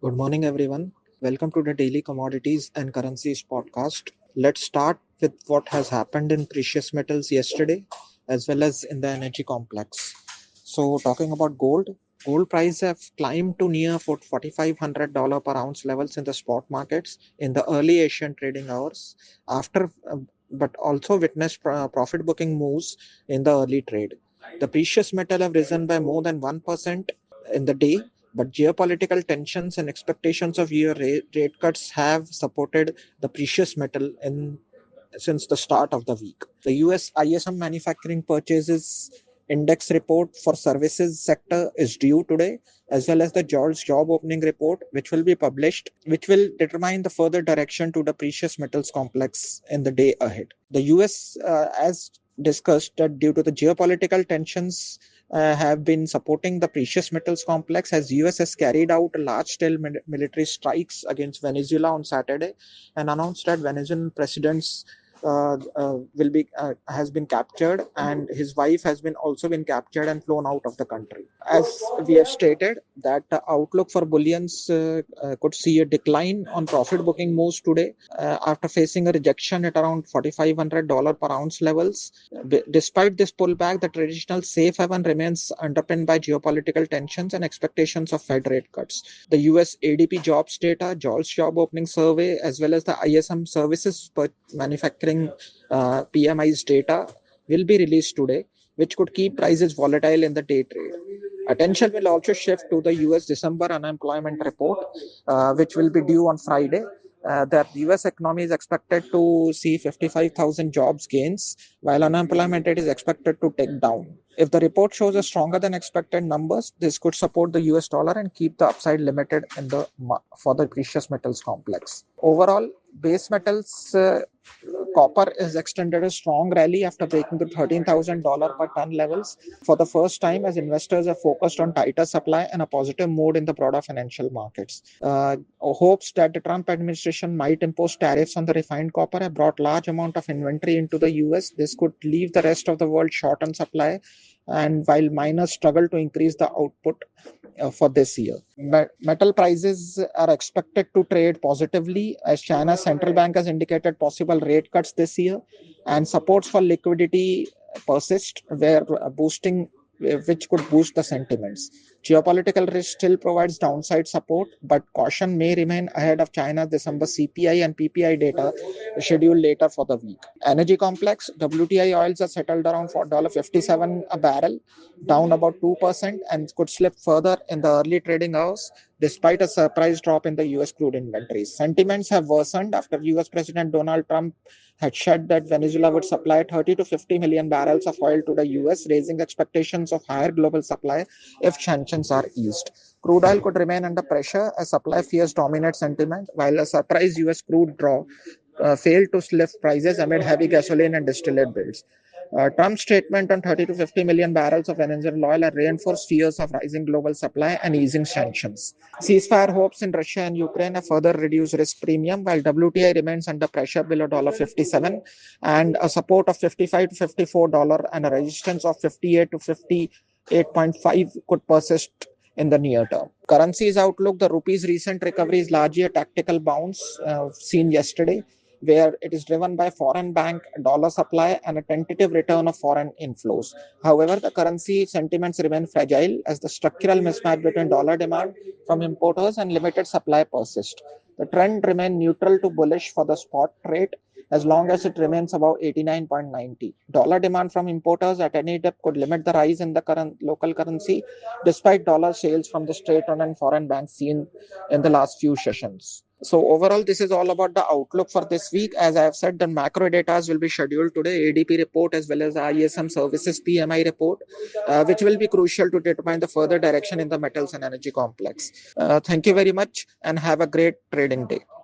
Good morning, everyone. Welcome to the Daily Commodities and Currencies podcast. Let's start with what has happened in precious metals yesterday, as well as in the energy complex. So, talking about gold, gold prices have climbed to near $4,500 per ounce levels in the spot markets in the early Asian trading hours, after, but also witnessed profit booking moves in the early trade. The precious metal have risen by more than 1% in the day, but geopolitical tensions and expectations of year rate cuts have supported the precious metal in since the start of the week. The US ISM manufacturing purchases index report for services sector is due today, as well as the George job opening report, which will be published, which will determine the further direction to the precious metals complex in the day ahead. The US, as discussed, that due to the geopolitical tensions, have been supporting the precious metals complex as US has carried out large-scale military strikes against Venezuela on Saturday and announced that Venezuelan president's will be has been captured, and his wife has been also been captured and flown out of the country. As we have stated, that the outlook for bullions could see a decline on profit booking moves today after facing a rejection at around $4,500 per ounce levels. Despite this pullback, the traditional safe haven remains underpinned by geopolitical tensions and expectations of Fed rate cuts. The US ADP jobs data, JOLTS job opening survey, as well as the ISM services per manufacturing PMI's data will be released today, which could keep prices volatile in the day trade. Attention will also shift to the US December unemployment report, which will be due on Friday. The US economy is expected to see 55,000 jobs gains, while unemployment rate is expected to take down. If the report shows a stronger than expected numbers, this could support the US dollar and keep the upside limited in the for the precious metals complex. Overall, base metals copper is extended a strong rally after breaking the $13,000 per ton levels for the first time, as investors are focused on tighter supply and a positive mood in the broader financial markets. Hopes that the Trump administration might impose tariffs on the refined copper have brought large amount of inventory into the US. This could leave the rest of the world short on supply, and while miners struggle to increase the output for this year. Metal prices are expected to trade positively as China's central bank has indicated possible rate cuts this year, and supports for liquidity persist, where boosting which could boost the sentiments. Geopolitical risk still provides downside support, but caution may remain ahead of China's December CPI and PPI data scheduled later for the week. Energy complex, WTI oils are settled around $4.57 a barrel, down about 2%, and could slip further in the early trading hours despite a surprise drop in the US crude inventories. Sentiments have worsened after US President Donald Trump had said that Venezuela would supply 30 to 50 million barrels of oil to the US, raising expectations of higher global supply if sanctions are eased. Crude oil could remain under pressure as supply fears dominate sentiment, while a surprise US crude draw failed to lift prices amid heavy gasoline and distillate builds. Trump's statement on 30 to 50 million barrels of Venezuelan oil had reinforced fears of rising global supply and easing sanctions. Ceasefire hopes in Russia and Ukraine have further reduced risk premium, while WTI remains under pressure below $57 and a support of $55 to $54 and a resistance of 58 to 58.5 could persist in the near term. Currencies outlook, the rupee's recent recovery is largely a tactical bounce seen yesterday, where it is driven by foreign bank dollar supply and a tentative return of foreign inflows. However, the currency sentiments remain fragile as the structural mismatch between dollar demand from importers and limited supply persist. The trend remains neutral to bullish for the spot rate as long as it remains above 89.90. Dollar demand from importers at any depth could limit the rise in the current local currency, despite dollar sales from the state-owned and foreign banks seen in the last few sessions. So overall, this is all about the outlook for this week. As I have said, the macro data will be scheduled today, ADP report as well as the ISM services PMI report, which will be crucial to determine the further direction in the metals and energy complex. Thank you very much and have a great trading day.